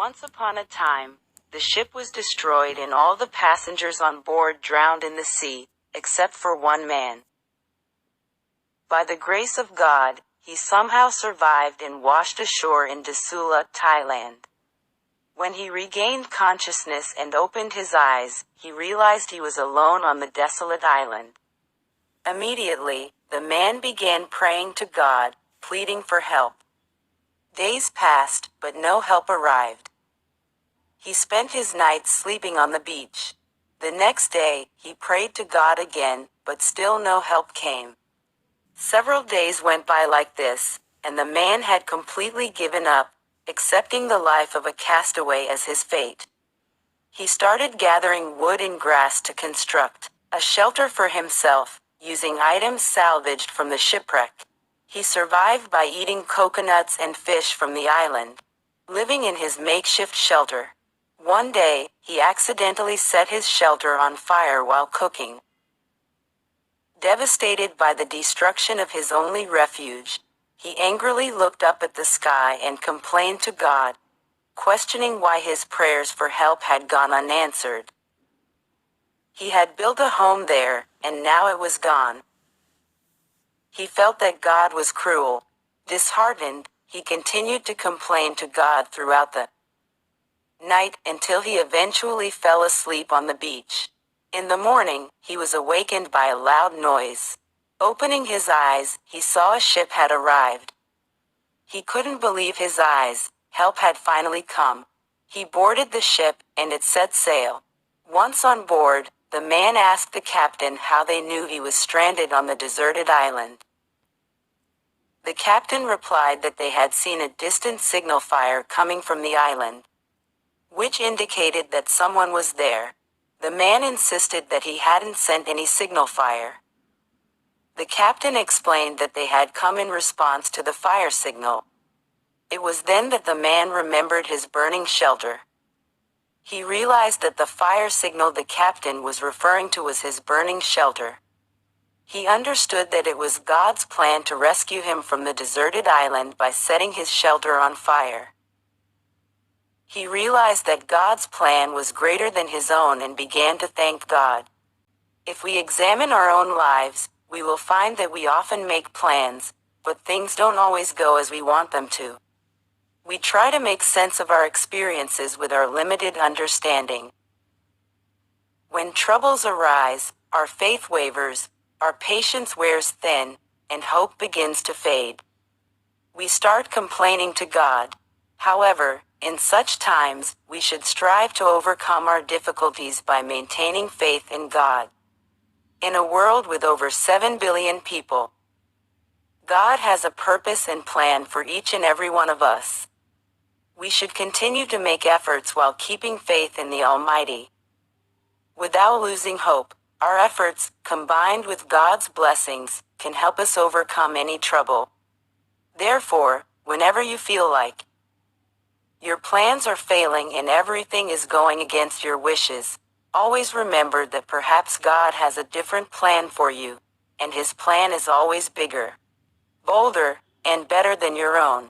Once upon a time, the ship was destroyed and all the passengers on board drowned in the sea, except for one man. By the grace of God, he somehow survived and washed ashore in Dasula, Thailand. When he regained consciousness and opened his eyes, he realized he was alone on the desolate island. Immediately, the man began praying to God, pleading for help. Days passed, but no help arrived. He spent his nights sleeping on the beach. The next day, he prayed to God again, but still no help came. Several days went by like this, and the man had completely given up, accepting the life of a castaway as his fate. He started gathering wood and grass to construct a shelter for himself, using items salvaged from the shipwreck. He survived by eating coconuts and fish from the island, living in his makeshift shelter. One day, he accidentally set his shelter on fire while cooking. Devastated by the destruction of his only refuge, he angrily looked up at the sky and complained to God, questioning why his prayers for help had gone unanswered. He had built a home there, and now it was gone. He felt that God was cruel. Disheartened, he continued to complain to God throughout the night until he eventually fell asleep on the beach. In the morning, he was awakened by a loud noise. Opening his eyes, he saw a ship had arrived. He couldn't believe his eyes. Help had finally come. He boarded the ship, and it set sail. Once on board, the man asked the captain how they knew he was stranded on the deserted island. The captain replied that they had seen a distant signal fire coming from the island, which indicated that someone was there. The man insisted that he hadn't sent any signal fire. The captain explained that they had come in response to the fire signal. It was then that the man remembered his burning shelter. He realized that the fire signal the captain was referring to was his burning shelter. He understood that it was God's plan to rescue him from the deserted island by setting his shelter on fire. He realized that God's plan was greater than his own and began to thank God. If we examine our own lives, we will find that we often make plans, but things don't always go as we want them to. We try to make sense of our experiences with our limited understanding. When troubles arise, our faith wavers, our patience wears thin, and hope begins to fade. We start complaining to God. However, in such times, we should strive to overcome our difficulties by maintaining faith in God. In a world with over 7 billion people, God has a purpose and plan for each and every one of us. We should continue to make efforts while keeping faith in the Almighty. Without losing hope, our efforts, combined with God's blessings, can help us overcome any trouble. Therefore, whenever you feel like your plans are failing and everything is going against your wishes, always remember that perhaps God has a different plan for you, and His plan is always bigger, bolder, and better than your own.